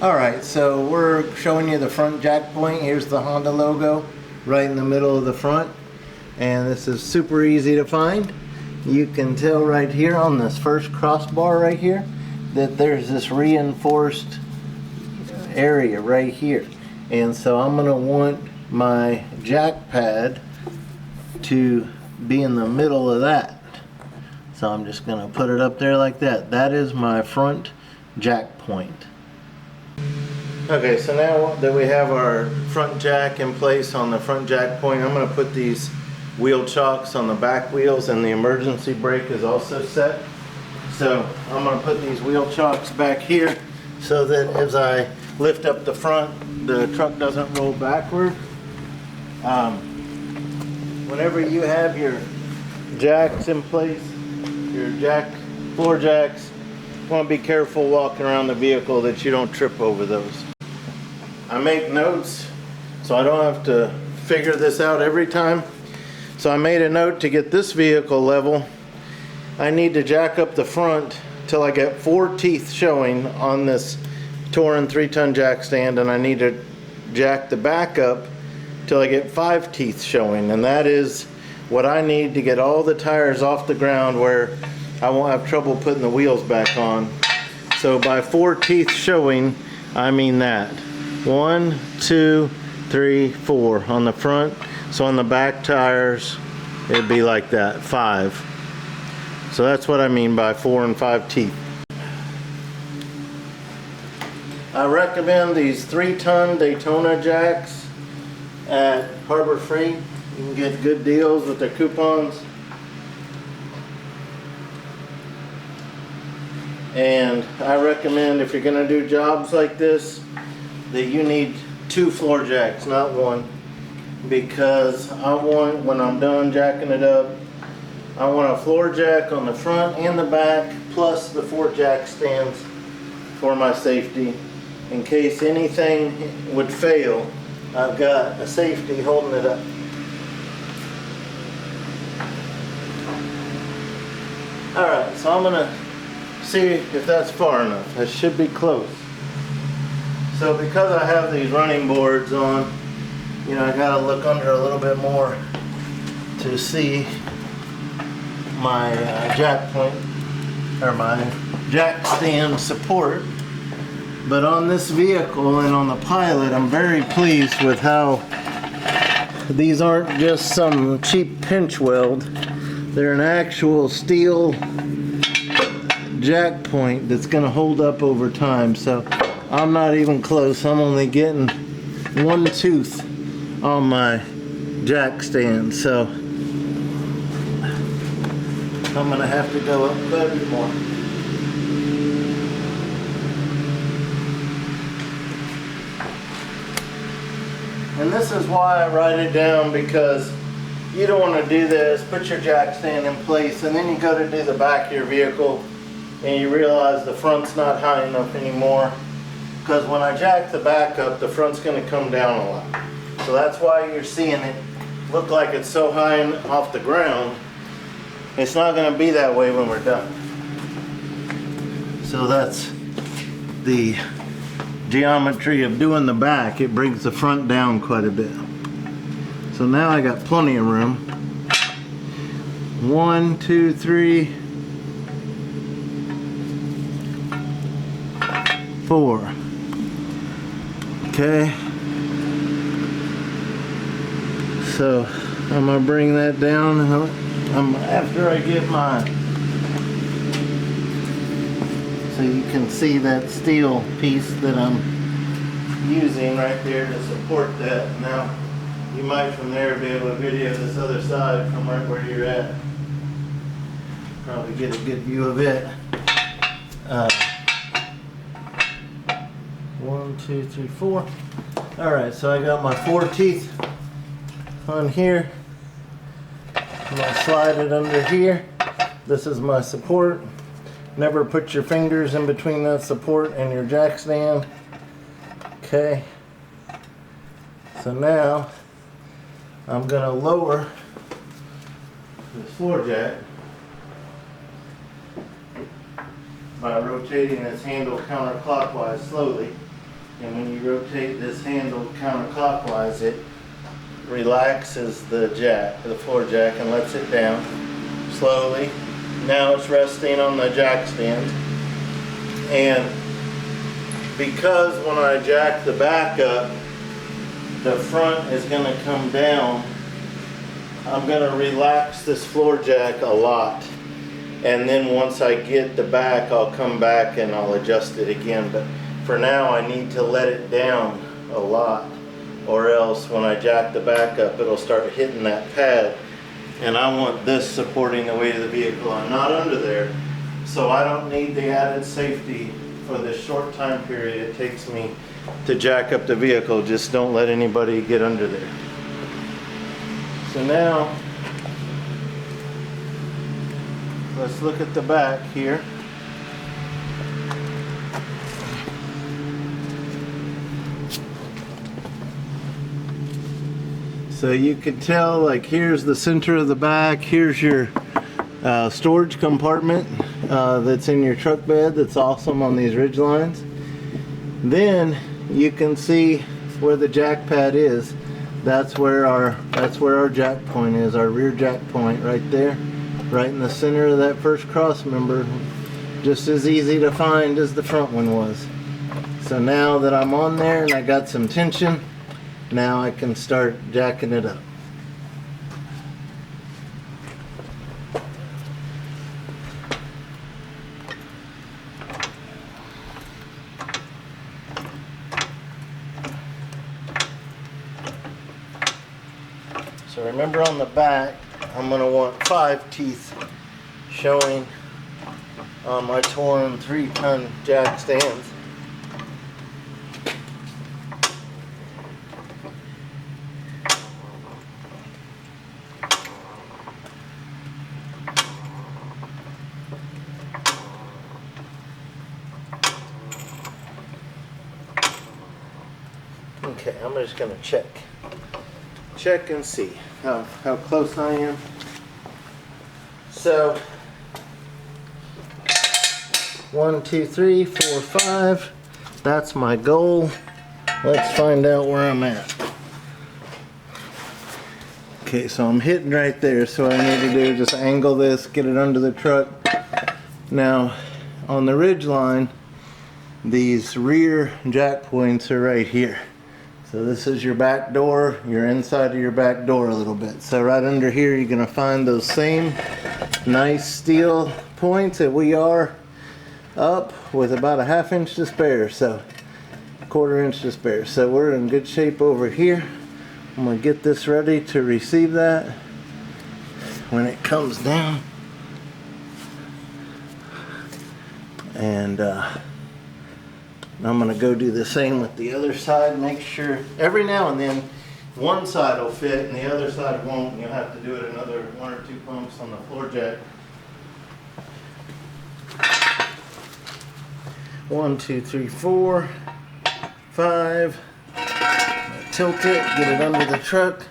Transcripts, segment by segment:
Alright, so we're showing you the front jack point. Here's the Honda logo right in the middle of the front. And this is super easy to find. You can tell right here on this first crossbar right here that there's this reinforced area right here. And so I'm going to want my jack pad to be in the middle of that. So I'm just going to put it up there like that. That is my front jack point. Okay, so now that we have our front jack in place on the front jack point, I'm going to put these wheel chocks on the back wheels, and the emergency brake is also set. So I'm going to put these wheel chocks back here so that as I lift up the front, the truck doesn't roll backward. Whenever you have your jacks in place, your floor jacks, you want to be careful walking around the vehicle that you don't trip over those. I make notes so I don't have to figure this out every time. So I made a note to get this vehicle level. I need to jack up the front till I get 4 teeth showing on this Touring 3-ton jack stand, and I need to jack the back up till I get 5 teeth showing, and that is what I need to get all the tires off the ground where I won't have trouble putting the wheels back on. So by 4 teeth showing, I mean that. 1, 2, 3, 4 on the front. So on the back tires, it'd be like that, 5. So that's what I mean by 4 and 5 teeth. I recommend these 3-ton Daytona jacks at Harbor Freight. You can get good deals with their coupons. And I recommend, if you're going to do jobs like this, that you need 2 floor jacks, not 1. Because I want, when I'm done jacking it up, I want a floor jack on the front and the back, plus the 4 jack stands for my safety. In case anything would fail, I've got a safety holding it up. Alright, so I'm going to see if that's far enough. That should be close. So because I have these running boards on, you know, I gotta look under a little bit more to see my jack point, or my jack stand support. But on this vehicle and on the Pilot, I'm very pleased with how these aren't just some cheap pinch weld. They're an actual steel jack point that's gonna hold up over time. So I'm not even close. I'm only getting 1 tooth on my jack stand, so I'm gonna have to go up quite a bit more. And this is why I write it down, because you don't want to do this, put your jack stand in place, and then you go to do the back of your vehicle and you realize the front's not high enough anymore. Because when I jack the back up, the front's going to come down a lot. So that's why you're seeing it look like it's so high off the ground. It's not going to be that way when we're done. So that's the geometry of doing the back. It brings the front down quite a bit. So now I got plenty of room. 1, 2, 3, 4. Okay. So I'm gonna bring that down after I get my, so you can see that steel piece that I'm using right there to support that. Now you might from there be able to video this other side from right where you're at. Probably get a good view of it. 1, 2, 3, 4. Alright, so I got my 4 teeth on here. I'm going to slide it under here. This is my support. Never put your fingers in between that support and your jack stand. Okay. So now I'm going to lower this floor jack by rotating this handle counterclockwise slowly. And when you rotate this handle counterclockwise, it relaxes the jack, the floor jack, and lets it down slowly. Now it's resting on the jack stand. And because when I jack the back up, the front is going to come down, I'm going to relax this floor jack a lot. And then once I get the back, I'll come back and I'll adjust it again. But for now, I need to let it down a lot, or else when I jack the back up, it'll start hitting that pad. And I want this supporting the weight of the vehicle. I'm not under there, so I don't need the added safety for this short time period it takes me to jack up the vehicle. Just don't let anybody get under there. So now, let's look at the back here. So you can tell, like, here's the center of the back, here's your storage compartment that's in your truck bed. That's awesome on these Ridgelines. Then you can see where the jack pad is. That's where our jack point is, our rear jack point right there, right in the center of that first cross member. Just as easy to find as the front one was. So now that I'm on there and I got some tension, now I can start jacking it up. So remember, on the back, I'm going to want 5 teeth showing on my torn 3-ton jack stands. Okay, I'm just going to check and see how close I am. So 1, 2, 3, 4, 5. That's my goal. Let's find out where I'm at. Okay, so I'm hitting right there. So what I need to do is just angle this, get it under the truck. Now on the Ridgeline, these rear jack points are right here. So this is your back door. You're inside of your back door a little bit. So right under here, you're gonna find those same nice steel points that we are up with about a 1/2 inch to spare. So 1/4 inch to spare. So we're in good shape over here. I'm gonna get this ready to receive that when it comes down. And I'm going to go do the same with the other side. Make sure every now and then one side will fit and the other side won't. And you'll have to do it another 1 or 2 pumps on the floor jack. 1, 2, 3, 4, 5. Tilt it, get it under the truck.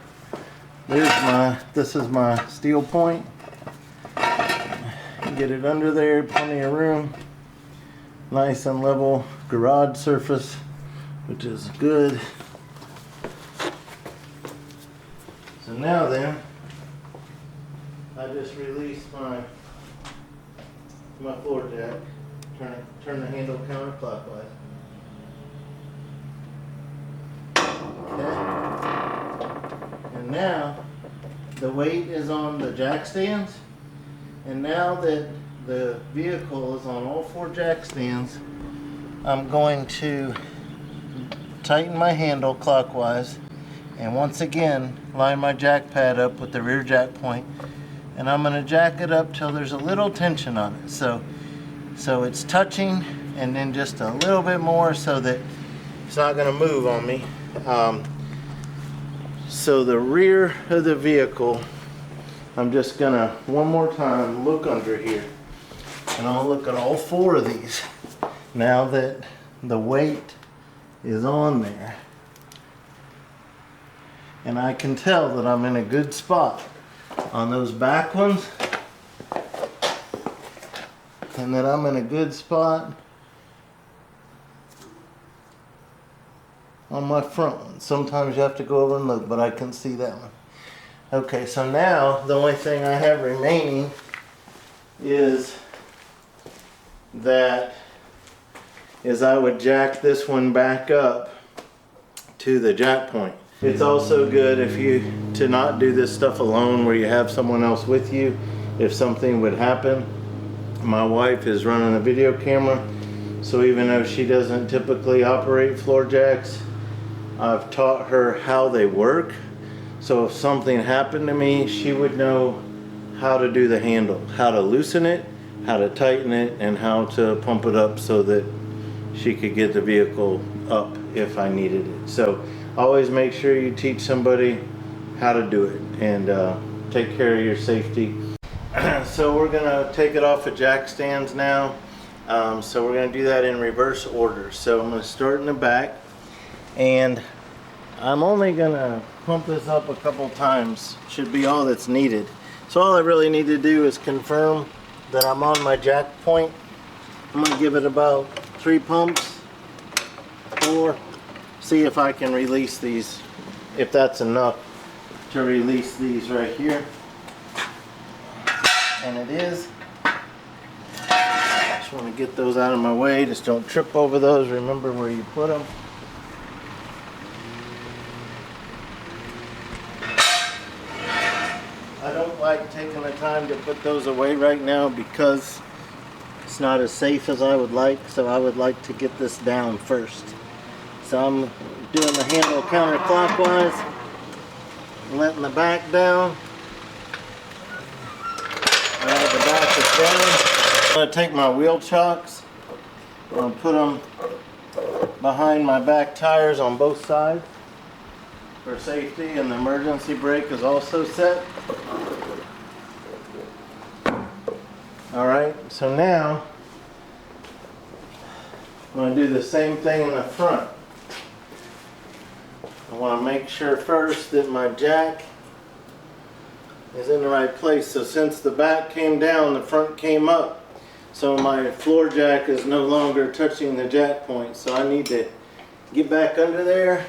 This is my steel point. Get it under there, plenty of room. Nice and level garage surface, which is good. So now then, I just release my floor jack, turn the handle counterclockwise. Okay. And now the weight is on the jack stands, and now that the vehicle is on all 4 jack stands, I'm going to tighten my handle clockwise and once again line my jack pad up with the rear jack point, and I'm going to jack it up till there's a little tension on it. So it's touching, and then just a little bit more so that it's not going to move on me. So the rear of the vehicle, I'm just going to one more time look under here. And I'll look at all 4 of these now that the weight is on there. And I can tell that I'm in a good spot on those back ones, and that I'm in a good spot on my front one. Sometimes you have to go over and look, but I can see that one. Okay, so now the only thing I have remaining is I would jack this one back up to the jack point. It's also good to not do this stuff alone, where you have someone else with you if something would happen. My wife is running a video camera, so even though she doesn't typically operate floor jacks, I've taught her how they work. So if something happened to me, she would know how to do the handle, how to loosen it, how to tighten it, and how to pump it up so that she could get the vehicle up if I needed it. So always make sure you teach somebody how to do it, and take care of your safety. So we're gonna take it off of jack stands now. So we're gonna do that in reverse order. So I'm gonna start in the back, and I'm only gonna pump this up a couple times. Should be all that's needed. So all I really need to do is confirm that I'm on my jack point. I'm gonna give it about 3 pumps, 4. See if I can release these, if that's enough to release these right here. And it is. Just want to get those out of my way. Just don't trip over those. Remember where you put them. I don't like taking the time to put those away right now because it's not as safe as I would like. So I would like to get this down first. So I'm doing the handle counterclockwise, letting the back down. Alright, the back is down. I'm going to take my wheel chocks. I'm going to put them behind my back tires on both sides for safety, and the emergency brake is also set. Alright, so now I'm going to do the same thing in the front. I want to make sure first that my jack is in the right place. So since the back came down, the front came up. So my floor jack is no longer touching the jack point. So I need to get back under there.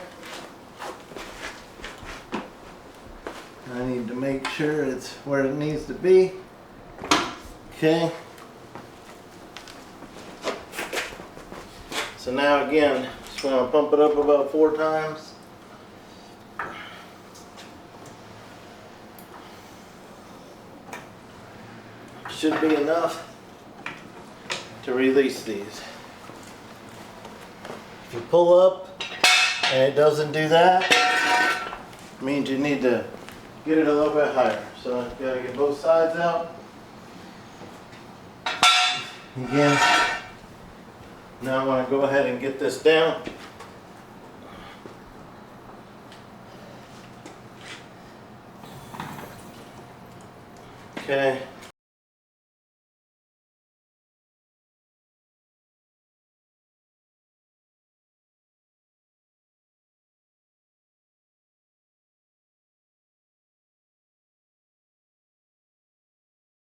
I need to make sure it's where it needs to be. Okay. So now again, just want to pump it up about 4 times. Should be enough to release these. If you pull up and it doesn't do that, it means you need to get it a little bit higher. So you gotta get both sides out. Again, now I want to go ahead and get this down. Okay.